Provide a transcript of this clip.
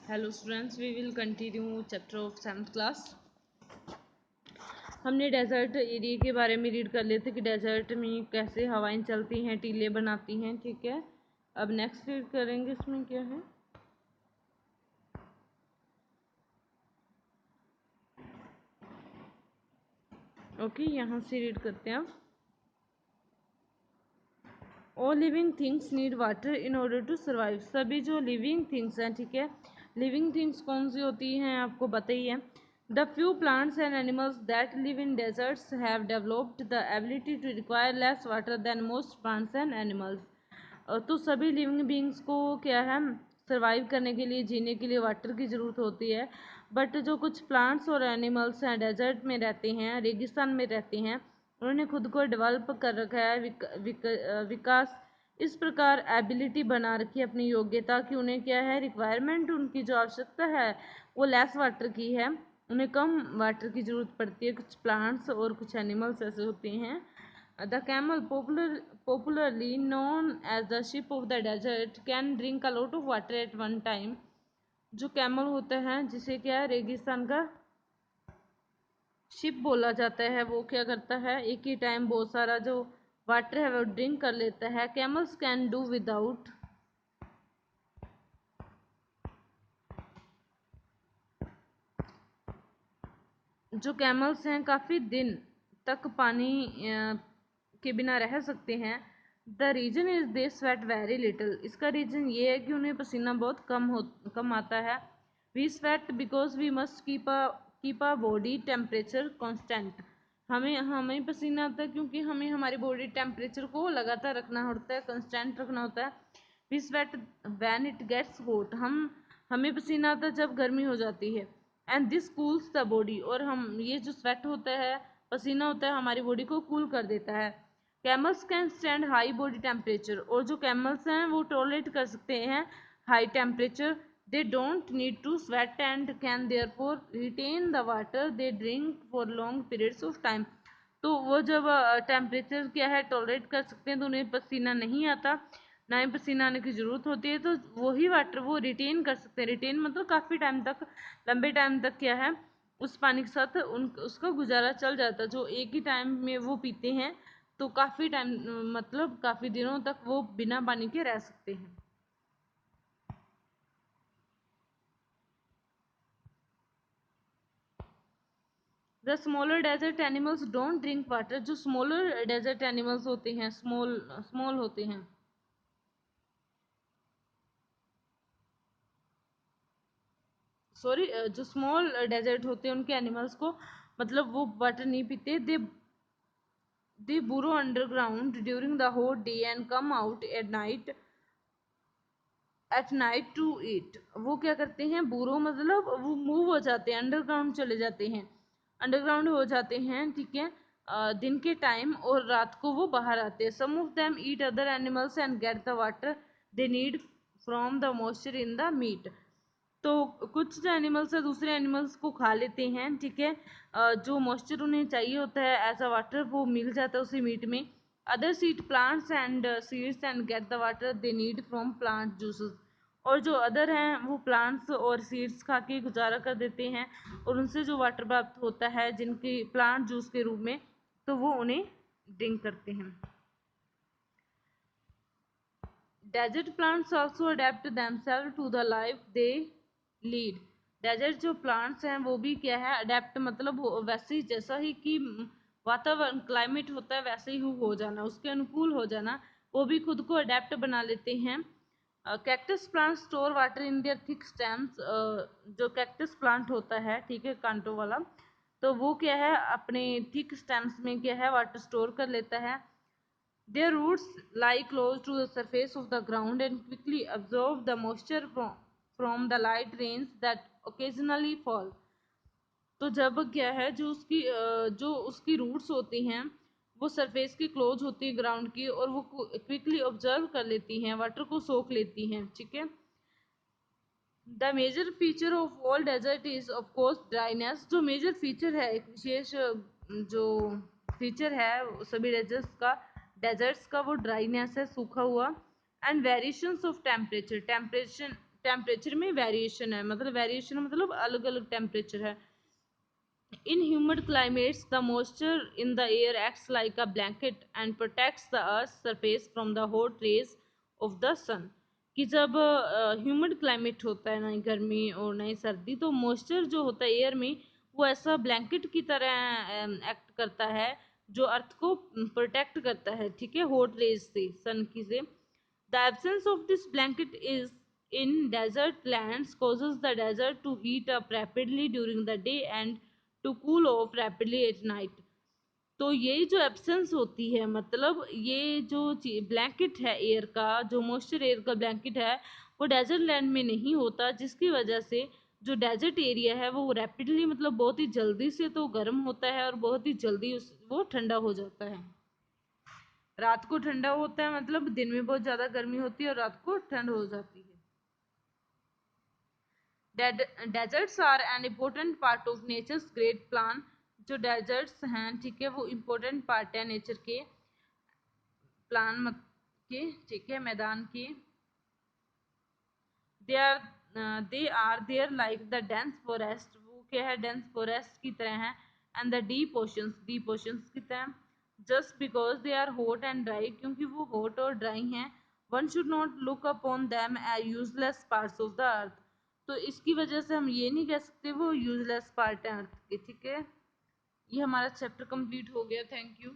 Hello students, we will continue chapter of 7th class. हमने desert area के बारे में रीड कर लिए थे कि डेजर्ट में कैसे हवाएं चलती हैं, टीले बनाती हैं। ठीक है, अब नेक्स्ट रीड करेंगे। इसमें क्या है, ओके, यहाँ से रीड करते हैं। All living things need water in order to survive. सभी जो लिविंग थिंग्स हैं, ठीक है, लिविंग थिंग्स कौन सी होती हैं आपको पता ही है। The few plants and animals that live in deserts have developed the ability to require less water than most plants and animals. तो सभी लिविंग बींग्स को क्या है, सर्वाइव करने के लिए, जीने के लिए वाटर की ज़रूरत होती है। बट जो कुछ प्लांट्स और एनिमल्स हैं, डेजर्ट में रहते हैं, रेगिस्तान में रहते हैं, उन्होंने खुद को डेवलप कर रखा है, विकास इस प्रकार एबिलिटी बना रखी है, अपनी योग्यता की। उन्हें क्या है, रिक्वायरमेंट, उनकी जो आवश्यकता है वो लेस वाटर की है, उन्हें कम वाटर की ज़रूरत पड़ती है। कुछ प्लांट्स और कुछ एनिमल्स ऐसे होते हैं। The camel, popularly known as the ship of the desert, can drink a lot of water at one time. जो कैमल होता है, जिसे क्या है, रेगिस्तान का शिप बोला जाता है, वो क्या करता है, एक ही टाइम बहुत सारा जो वाटर है वो ड्रिंक कर लेता है। कैमल्स कैन डू विदाउट, जो कैमल्स हैं काफ़ी दिन तक पानी के बिना रह सकते हैं। The reason is they sweat very little. इसका रीजन ये है कि उन्हें पसीना बहुत कम आता है। We sweat because we must keep a body temperature constant. हमें हमें पसीना आता है क्योंकि हमें हमारी बॉडी टेम्परेचर को लगातार रखना होता है, कंस्टेंट रखना होता है। We sweat when it gets hot. हमें पसीना आता है जब गर्मी हो जाती है। And this cools the body. और हम ये जो स्वेट होता है, पसीना होता है, हमारी बॉडी को कूल कर देता है। Camels can stand high body temperature. और जो कैमल्स हैं वो टॉलरेट कर सकते हैं high temperature. They don't need to sweat and can therefore retain the water they drink for long periods of time. तो वो जब टेम्परेचर क्या है, टॉलरेट कर सकते हैं, तो उन्हें पसीना नहीं आता, ना ही पसीना आने की ज़रूरत होती है, तो वही वाटर वो रिटेन कर सकते हैं। रिटेन मतलब काफ़ी टाइम तक, लंबे टाइम तक क्या है, उस पानी के साथ उसका गुजारा चल जाता है। जो एक ही टाइम में वो पीते हैं तो काफ़ी टाइम, मतलब काफ़ी दिनों तक वो बिना पानी के रह सकते हैं। The smaller desert animals don't drink water. जो स्मॉलर डेजर्ट एनिमल्स होते हैं, स्मॉल स्मॉल होते हैं, सॉरी, जो स्मॉल डेजर्ट होते हैं उनके एनिमल्स को, मतलब वो वाटर नहीं पीते। दे burrow underground during the whole day and come out at night to eat। वो क्या करते हैं, बुरो मतलब वो मूव हो जाते हैं, अंडरग्राउंड चले जाते हैं, अंडरग्राउंड हो जाते हैं, ठीक है, दिन के टाइम, और रात को वो बाहर आते हैं। Some of them eat other animals and get the water they need from the moisture in the meat. तो कुछ जो एनिमल्स है दूसरे एनिमल्स को खा लेते हैं, ठीक है, जो मॉइस्चर उन्हें चाहिए होता है एज अ वाटर वो मिल जाता है उसी मीट में। Others eat plants and seeds and get the water they need from plant juices. और जो अदर हैं वो प्लांट्स और सीड्स खा के गुजारा कर देते हैं, और उनसे जो वाटर प्राप्त होता है जिनकी प्लांट जूस के रूप में, तो वो उन्हें ड्रिंक करते हैं। Desert plants also adapt themselves to the life they lead. Desert जो प्लांट्स हैं वो भी क्या है, अडेप्ट मतलब वैसे ही, जैसा ही कि वातावरण क्लाइमेट होता है वैसे ही हो जाना, उसके अनुकूल हो जाना, वो भी खुद को अडेप्ट बना लेते हैं। Cactus plant store water in their thick stems. जो कैक्टस प्लांट होता है, ठीक है, कांटों वाला, तो वो क्या है, अपने थिक स्टेम्स में क्या है, वाटर स्टोर कर लेता है। Their roots lie close to the surface of the ground and quickly absorb the moisture from the light rains that occasionally fall। तो जब क्या है, जो उसकी रूट्स होती हैं वो सरफेस की क्लोज होती है ग्राउंड की, और वो क्विकली ऑब्जर्व कर लेती हैं, वाटर को सोख लेती हैं, ठीक है। The major feature of all desert is of course dryness. जो मेजर फीचर है, एक विशेष जो फीचर है सभी डेजर्ट्स का वो ड्राइनेस है, सूखा हुआ। And variations of temperature, temperature में वेरिएशन है, मतलब वेरिएशन मतलब अलग अलग टेम्परेचर है। In humid climates, the moisture in the air acts like a blanket and protects the earth's surface from the hot rays of the sun। कि जब humid climate होता है, ना ही गर्मी और ना ही सर्दी, तो मॉइस्चर जो होता है एयर में वो ऐसा ब्लैंकेट की तरह एक्ट करता है जो अर्थ को प्रोटेक्ट करता है, ठीक है, हॉट रेज से, सन की से। The absence of this blanket is in desert lands causes the desert to heat up rapidly during the day and to cool off rapidly at night। तो ये जो एब्सेंस होती है, मतलब ये जो ब्लैंकेट है एयर का, जो मॉइस्चर एयर का ब्लैंकेट है, वो डेजर्ट लैंड में नहीं होता, जिसकी वजह से जो डेजर्ट एरिया है वो रैपिडली, मतलब बहुत ही जल्दी से तो गर्म होता है और बहुत ही जल्दी वो ठंडा हो जाता है। रात को ठंडा होता है, मतलब दिन में बहुत ज्यादा गर्मी होती है और रात को ठंड हो जाती है। Deserts are an important part of nature's great plan. जो डेजर्ट्स हैं, ठीक है, वो इम्पोर्टेंट पार्ट है नेचर के प्लान के, ठीक है, मैदान के। They are there like the dense forest, वो क्या है, डेंस फॉरेस्ट की तरह है। एंड द डीप ओशंस की तरह। Just because they are hot and dry, क्योंकि वो हॉट और ड्राई हैं, one should not look upon them as useless parts of the earth. तो इसकी वजह से हम ये नहीं कह सकते वो यूजलेस पार्ट है अर्थ के, ठीक है। ये हमारा चैप्टर कंप्लीट हो गया। Thank you.